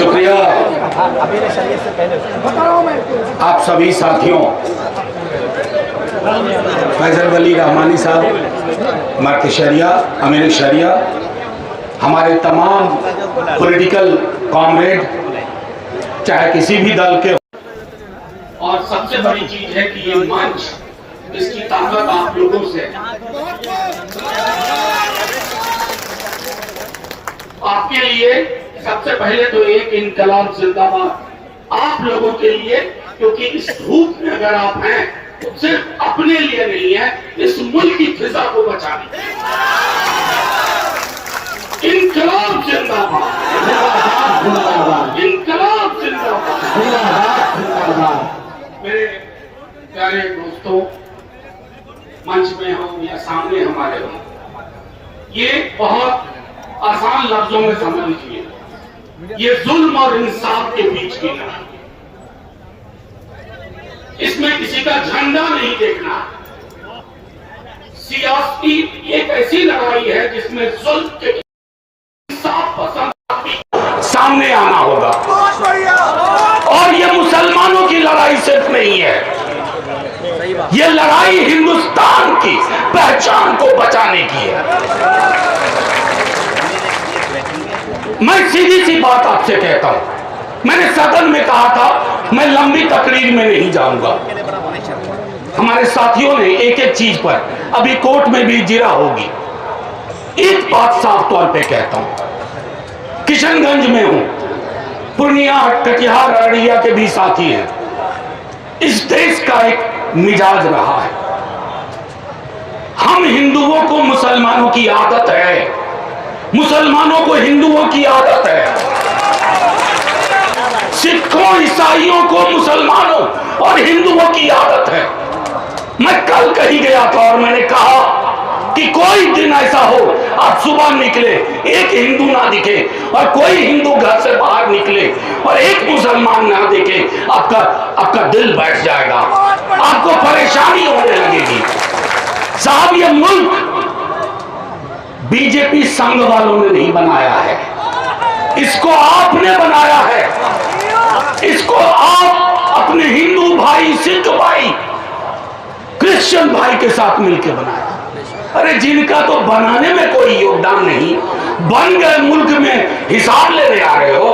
शुक्रिया आप सभी साथियों, फैजल वली रहमानी साहब, मर्क शरिया, अमीर शरिया, हमारे तमाम पॉलिटिकल कॉमरेड, चाहे किसी भी दल के। और सबसे बड़ी चीज है कि ये मंच, इसकी ताकत आप लोगों से, आपके लिए सबसे पहले तो एक इनकलाब जिंदाबाद आप लोगों के लिए, क्योंकि इस धूप में अगर आप हैं तो सिर्फ अपने लिए नहीं है, इस मुल्क की फिजा को बचाने। इनकलाब जिंदाबाद, इनकलाब जिंदाबाद। मेरे प्यारे दोस्तों, मंच में हो या सामने हमारे हो, ये बहुत आसान लफ्जों में समझ लीजिए, ये जुल्म और इंसाफ के बीच की लड़ाई, इसमें किसी का झंडा नहीं देखना। सियासी एक ऐसी लड़ाई है जिसमें जुल्म के इंसाफ पसंद सामने आना होगा। और ये मुसलमानों की लड़ाई सिर्फ नहीं है, ये लड़ाई हिंदुस्तान की पहचान को बचाने की है। मैं सीधी सी बात आपसे कहता हूं, मैंने सदन में कहा था मैं लंबी तकरीर में नहीं जाऊंगा। हमारे साथियों ने एक एक चीज पर अभी कोर्ट में भी जिरा होगी। एक बात साफ तौर पे कहता हूं, किशनगंज में हूं, पूर्णिया, कटिहार, अररिया के भी साथी हैं। इस देश का एक मिजाज रहा है, हम हिंदुओं को मुसलमानों की आदत है, मुसलमानों को हिंदुओं की आदत है, सिखों ईसाइयों को मुसलमानों और हिंदुओं की आदत है। मैं कल कहीं गया था और मैंने कहा कि कोई दिन ऐसा हो आप सुबह निकले, एक हिंदू ना दिखे, और कोई हिंदू घर से बाहर निकले और एक मुसलमान ना दिखे, आपका दिल बैठ जाएगा, आपको परेशानी होने लगेगी। साहब, ये मुल्क बीजेपी संघ वालों ने नहीं बनाया है, इसको आपने बनाया है, इसको आप अपने हिंदू भाई, सिख भाई, क्रिश्चियन भाई के साथ मिलकर बनाया। अरे जिनका तो बनाने में कोई योगदान नहीं, बन गए मुल्क में हिसाब लेने आ रहे हो।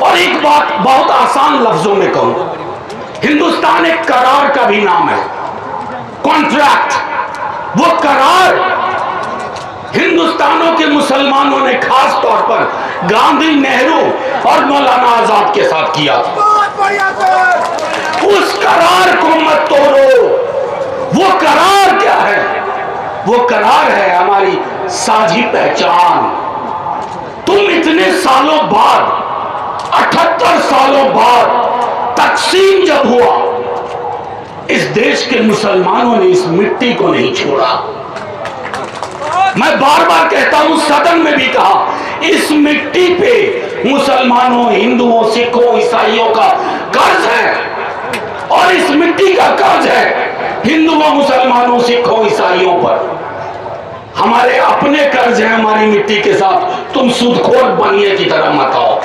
और एक बात बहुत आसान लफ्जों में कहूं, हिंदुस्तान एक करार का भी नाम है, कॉन्ट्रैक्ट। वो करार हिंदुस्तानों के मुसलमानों ने खास तौर पर गांधी, नेहरू और मौलाना आजाद के साथ किया। उस करार को मत तोड़ो। वो करार क्या है? वो करार है हमारी साझी पहचान। तुम इतने सालों बाद, 78 सालों बाद तकसीम जब हुआ, इस देश के मुसलमानों ने इस मिट्टी को नहीं छोड़ा। मैं बार बार कहता हूं, सदन में भी कहा, इस मिट्टी पे मुसलमानों, हिंदुओं, सिखों, ईसाइयों का कर्ज है, और इस मिट्टी का कर्ज है हिंदुओं, मुसलमानों, सिखों, ईसाइयों पर। हमारे अपने कर्ज हैं हमारी मिट्टी के साथ, तुम सूदखोर बनिए की तरह मत आओ।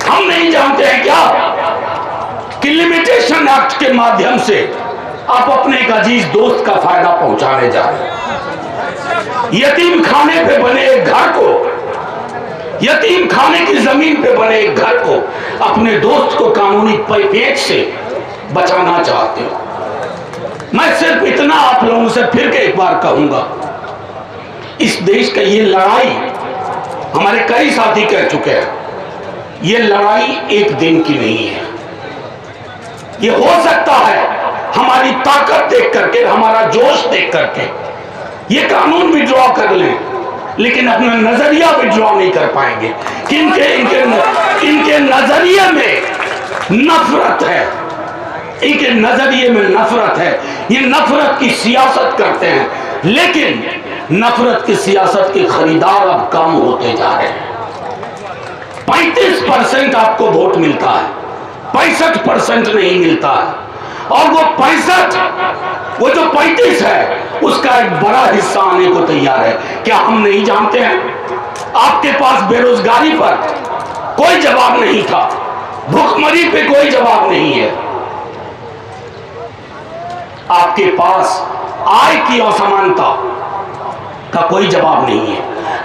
हम नहीं जानते हैं क्या कि लिमिटेशन एक्ट के माध्यम से आप अपने एक अजीज दोस्त का फायदा पहुंचाने जा रहे हैं। यतीम खाने पे बने एक घर को, यतीम खाने की जमीन पे बने एक घर को अपने दोस्त को कानूनी पेच से बचाना चाहते हो। मैं सिर्फ इतना आप लोगों से फिर के एक बार कहूंगा, इस देश का ये लड़ाई, हमारे कई साथी कह चुके हैं, ये लड़ाई एक दिन की नहीं है। ये हो सकता है हमारी ताकत देख करके, हमारा जोश देख करके ये कानून विड्रॉ कर लें, लेकिन अपना नजरिया विड्रॉ नहीं कर पाएंगे। इनके नजरिए में नफरत है, इनके नजरिए में नफरत है। ये नफरत की सियासत करते हैं, लेकिन नफरत की सियासत के खरीदार अब कम होते जा रहे हैं। 35% आपको वोट मिलता है, 65% नहीं मिलता है। और वो 65, वो जो 35 है, उसका एक बड़ा हिस्सा आने को तैयार है। क्या हम नहीं जानते हैं? आपके पास बेरोजगारी पर कोई जवाब नहीं था, भुखमरी पे कोई जवाब नहीं है, आपके पास आय की असमानता का कोई जवाब नहीं है।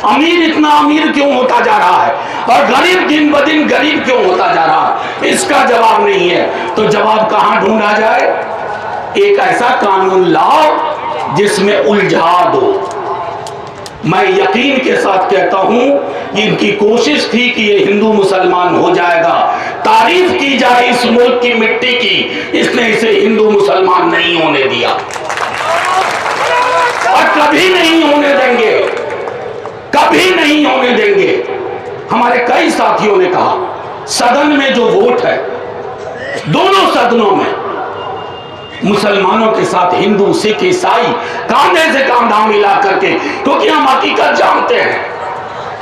अमीर इतना अमीर क्यों होता जा रहा है और गरीब दिन ब दिन गरीब क्यों होता जा रहा है, इसका जवाब नहीं है। तो जवाब कहां ढूंढा जाए? एक ऐसा कानून लाओ जिसमें उलझा दो। मैं यकीन के साथ कहता हूं, इनकी कोशिश थी कि ये हिंदू मुसलमान हो जाएगा, तारीफ की जाए इस मुल्क की मिट्टी की, इसने इसे हिंदू मुसलमान नहीं होने दिया और कभी नहीं होने देंगे, कभी नहीं होने देंगे। हमारे कई साथियों ने कहा सदन में जो वोट है, दोनों सदनों में मुसलमानों के साथ हिंदू, सिख, ईसाई कांधे से कांधा मिला करके, क्योंकि हम हकीकत जानते हैं।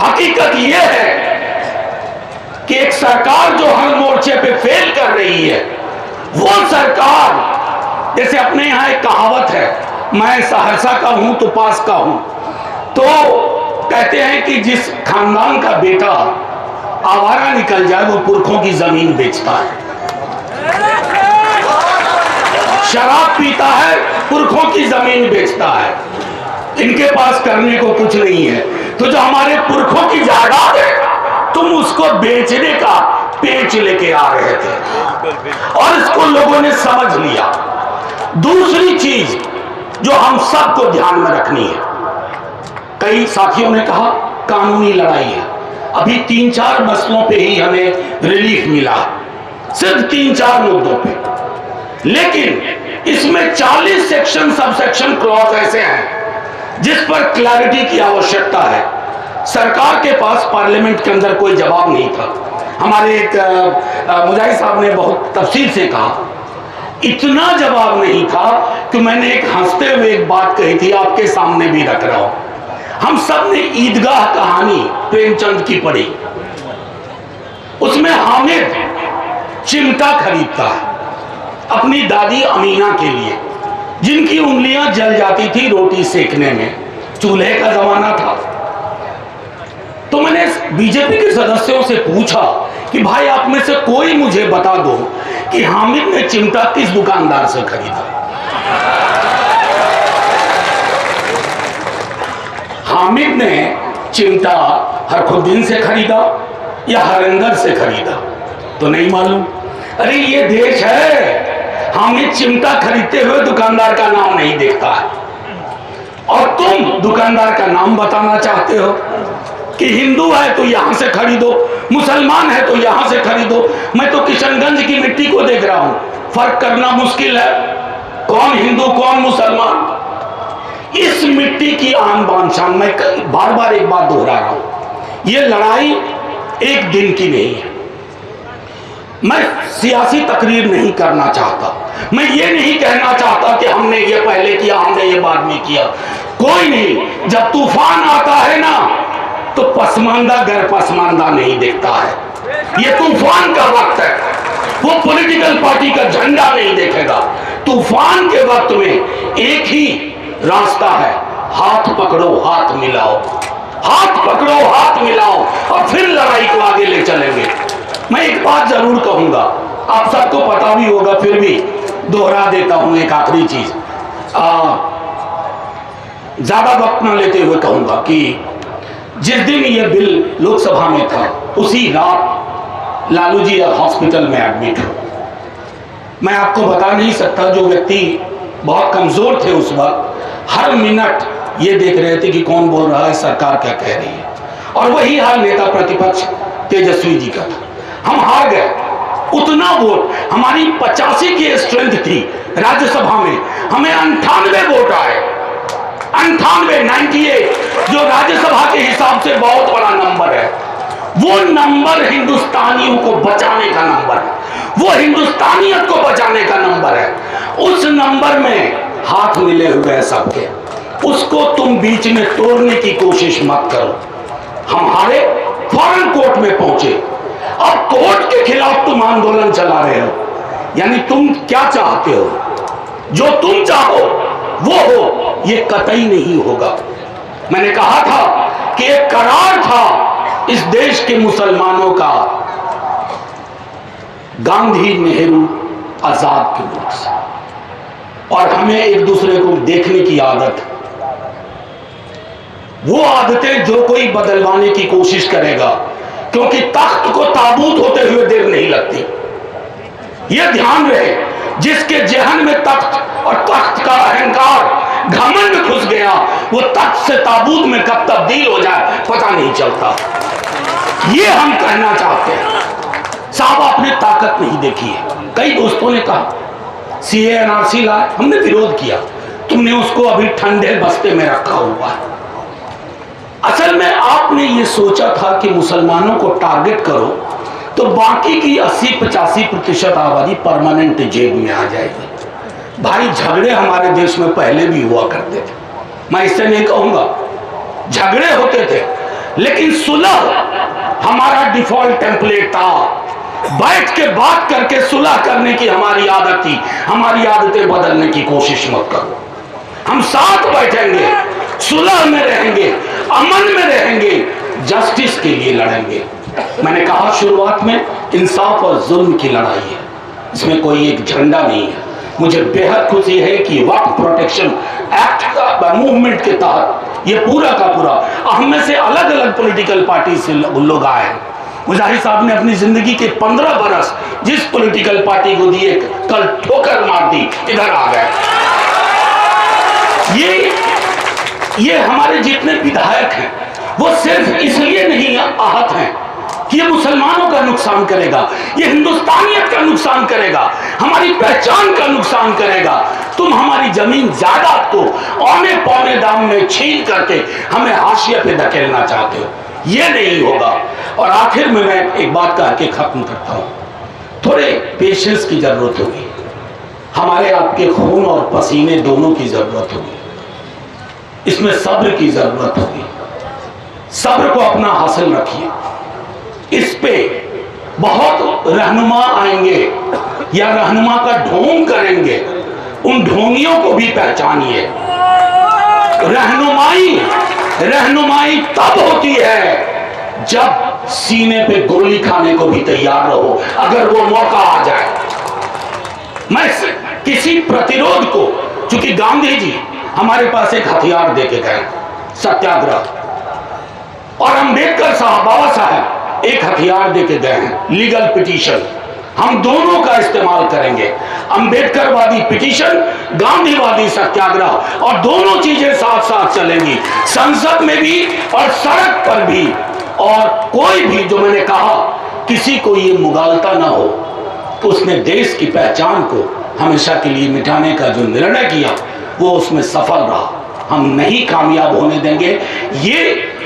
हकीकत यह है कि एक सरकार जो हर मोर्चे पे फेल कर रही है, वो सरकार, जैसे अपने यहां एक कहावत है, मैं सहरसा का हूं तो पास का हूं, तो कहते हैं कि जिस खानदान का बेटा आवारा निकल जाए वो पुरखों की जमीन बेचता है, शराब पीता है, पुरखों की जमीन बेचता है, इनके पास करने को कुछ नहीं है। तो जो हमारे पुरखों की जायदाद है, तुम उसको बेचने का पेच लेके आ रहे थे और इसको लोगों ने समझ लिया। दूसरी चीज जो हम सबको ध्यान में रखनी है, कई साथियों ने कहा कानूनी लड़ाई है, अभी 3-4 मसलों पे ही हमें रिलीफ मिला, सिर्फ 3-4 मुद्दों पे, लेकिन इसमें 40 सेक्शन, सब सेक्शन, क्लॉज ऐसे हैं जिस पर क्लैरिटी की आवश्यकता है। सरकार के पास पार्लियामेंट के अंदर कोई जवाब नहीं था। हमारे एक मुजाहिद साहब ने बहुत तफसील से कहा, इतना जवाब नहीं था कि मैंने एक हंसते हुए एक बात कही थी, आपके सामने भी रख रहा हूं। हम सब ने ईदगाह कहानी प्रेमचंद की पढ़ी, उसमें हामिद चिमटा खरीदता है अपनी दादी अमीना के लिए, जिनकी उंगलियां जल जाती थी रोटी सेकने में, चूल्हे का जमाना था। तो मैंने बीजेपी के सदस्यों से पूछा कि भाई आप में से कोई मुझे बता दो कि हामिद ने चिमटा किस दुकानदार से खरीदा। हामिद ने चिमटा हरखुद्दीन से खरीदा या हरिंदर से खरीदा तो नहीं मालूम। अरे ये देश है, हामिद चिमटा खरीदते हुए दुकानदार का नाम नहीं देखता है, और तुम दुकानदार का नाम बताना चाहते हो कि हिंदू है तो यहां से खरीदो, मुसलमान है तो यहां से खरीदो। मैं तो किशनगंज की मिट्टी को देख रहा हूं, फर्क करना मुश्किल है कौन हिंदू कौन मुसलमान। इस मिट्टी की आन बान शान, मैं बार बार एक बात दोहरा रहा हूं, यह लड़ाई एक दिन की नहीं है। मैं सियासी तकरीर नहीं करना चाहता, मैं ये नहीं कहना चाहता कि हमने ये पहले किया, हमने ये बाद में किया, कोई नहीं। जब तूफान आता है ना तो पसमानदा गैर पसमानदा नहीं देखता है। ये तूफान का वक्त है, वो पॉलिटिकल पार्टी का झंडा नहीं देखेगा। तूफान के वक्त में एक ही रास्ता है, हाथ पकड़ो हाथ मिलाओ, हाथ पकड़ो हाथ मिलाओ और फिर लड़ाई को आगे ले चलेंगे। मैं एक बात जरूर कहूंगा, आप सबको पता भी होगा, फिर भी दोहरा देता हूं एक आखिरी चीज, ज्यादा वक्त न लेते हुए कहूंगा कि जिस दिन यह बिल लोकसभा में था उसी रात लालू जी हॉस्पिटल में एडमिट हो। मैं आपको बता नहीं सकता, जो व्यक्ति बहुत कमजोर थे उस वक्त, हर मिनट ये देख रहे थे कि कौन बोल रहा है, सरकार क्या कह रही है, और वही हाल नेता प्रतिपक्ष तेजस्वी जी का था। हम हार गए, उतना वोट, हमारी 85 की स्ट्रेंथ थी राज्यसभा में, हमें 98 वोट आए, 98 जो राज्यसभा के हिसाब से बहुत बड़ा नंबर है। वो नंबर हिंदुस्तानियों को बचाने का नंबर है, वो हिंदुस्तानियत को बचाने का नंबर है। उस नंबर में हाथ मिले हुए हैं सबके, उसको तुम बीच में तोड़ने की कोशिश मत करो। हम हारे, फौरन कोर्ट में पहुंचे, अब कोर्ट के खिलाफ तुम आंदोलन चला रहे हो, यानी तुम क्या चाहते हो, जो तुम चाहो वो हो, ये कतई नहीं होगा। मैंने कहा था कि एक करार था इस देश के मुसलमानों का, गांधी, नेहरू, आजाद के मुल्क से, और हमें एक दूसरे को देखने की आदत, वो आदतें जो कोई बदलवाने की कोशिश करेगा, क्योंकि तख्त को ताबूत होते हुए देर नहीं लगती। यह ध्यान रहे, जिसके जहन में तख्त और तख्त का अहंकार, घमंड घुस गया, वो तख्त से ताबूत में कब तब्दील हो जाए पता नहीं चलता। ये हम कहना चाहते हैं। साहब, आपने ताकत नहीं देखी है। कई दोस्तों ने कहा सीए एनआरसी लाए, हमने विरोध किया, तुमने उसको अभी ठंडे बस्ते में रखा हुआ है। असल में आपने ये सोचा था कि मुसलमानों को टारगेट करो तो बाकी की 80-85% आबादी परमानेंट जेब में आ जाएगी। भाई, झगड़े हमारे देश में पहले भी हुआ करते थे, मैं इससे नहीं कहूंगा, झगड़े होते थे, लेकिन सुलह हमारा डिफॉल्ट टेम्पलेट था। बैठ के बात करके सुलह करने की हमारी आदत थी। हमारी आदतें बदलने की कोशिश मत करो। हम साथ बैठेंगे, सुलह में रहेंगे, अमन में रहेंगे, जस्टिस के लिए लड़ेंगे। मैंने कहा शुरुआत में, इंसाफ और जुल्म की लड़ाई है, इसमें कोई एक झंडा नहीं है। मुझे बेहद खुशी है कि वक्फ प्रोटेक्शन एक्ट का मूवमेंट के तहत ये पूरा का पूरा, हम में से अलग अलग पॉलिटिकल पार्टी से लोग आए हैं। मुजाहिद साहब ने अपनी जिंदगी के 15 बरस जिस पॉलिटिकल पार्टी को दिए, कल ठोकर मार दी, इधर आ गए। ये हमारे जितने विधायक हैं वो सिर्फ इसलिए नहीं आहत हैं कि ये मुसलमानों का नुकसान करेगा, ये हिंदुस्तानियत का नुकसान करेगा, हमारी पहचान का नुकसान करेगा। तुम हमारी जमीन जायदाद को औने पौने दाम में छीन करके हमें हाशिए पे धकेलना चाहते हो, ये नहीं होगा। और आखिर में मैं एक बात कह के खत्म करता हूं, थोड़े पेशेंस की जरूरत होगी, हमारे आपके खून और पसीने दोनों की जरूरत होगी, इसमें सब्र की जरूरत होगी। सब्र को अपना हासिल रखिए। इस पे बहुत रहनुमा आएंगे या रहनुमा का ढोंग करेंगे, उन ढोंगियों को भी पहचानिए। रहनुमाई तब होती है जब सीने पे गोली खाने को भी तैयार रहो, अगर वो मौका आ जाए। मैं किसी प्रतिरोध को, चूंकि गांधी जी हमारे पास एक हथियार देके गए, सत्याग्रह, और अंबेडकर साहब, बाबा साहब एक हथियार देके गए हैं, लीगल पिटीशन। हम दोनों का इस्तेमाल करेंगे, अंबेडकरवादी पिटीशन, गांधीवादी सत्याग्रह, और दोनों चीजें साथ साथ चलेंगी, संसद में भी और सड़क पर भी। और कोई भी, जो मैंने कहा, किसी को ये मुगालता ना हो, उसने देश की पहचान को हमेशा के लिए मिटाने का जो निर्णय किया वो उसमें सफल रहा। हम नहीं कामयाब होने देंगे, ये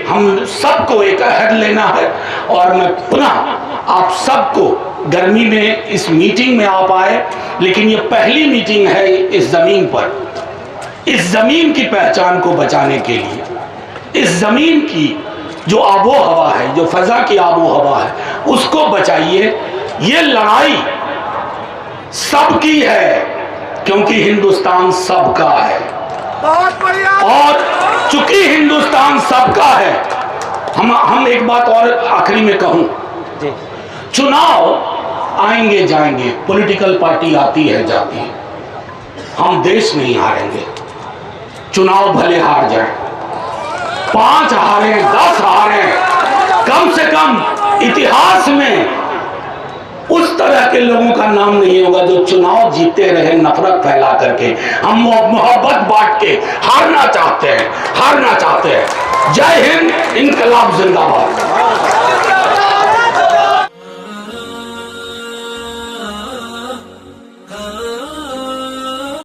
हम सबको एक अहद लेना है। और मैं पुनः आप सबको, गर्मी में इस मीटिंग में आप आए, लेकिन ये पहली मीटिंग है इस जमीन पर, इस जमीन की पहचान को बचाने के लिए, इस जमीन की जो आबो हवा है, जो फजा की आबो हवा है, उसको बचाइए। ये लड़ाई सबकी है, क्योंकि हिंदुस्तान सबका है। बहुत बढ़िया। और चूंकि हिंदुस्तान सबका है, हम एक बात और आखिरी में कहूं, चुनाव आएंगे जाएंगे, पॉलिटिकल पार्टी आती है जाती है, हम देश नहीं हारेंगे। चुनाव भले हार जाए, 5 हारे, 10 हारे, कम से कम इतिहास में उस तरह के लोगों का नाम नहीं होगा जो चुनाव जीते रहे नफरत फैला करके। हम मोहब्बत बांट के हारना चाहते हैं। जय हिंद, इनकलाब जिंदाबाद।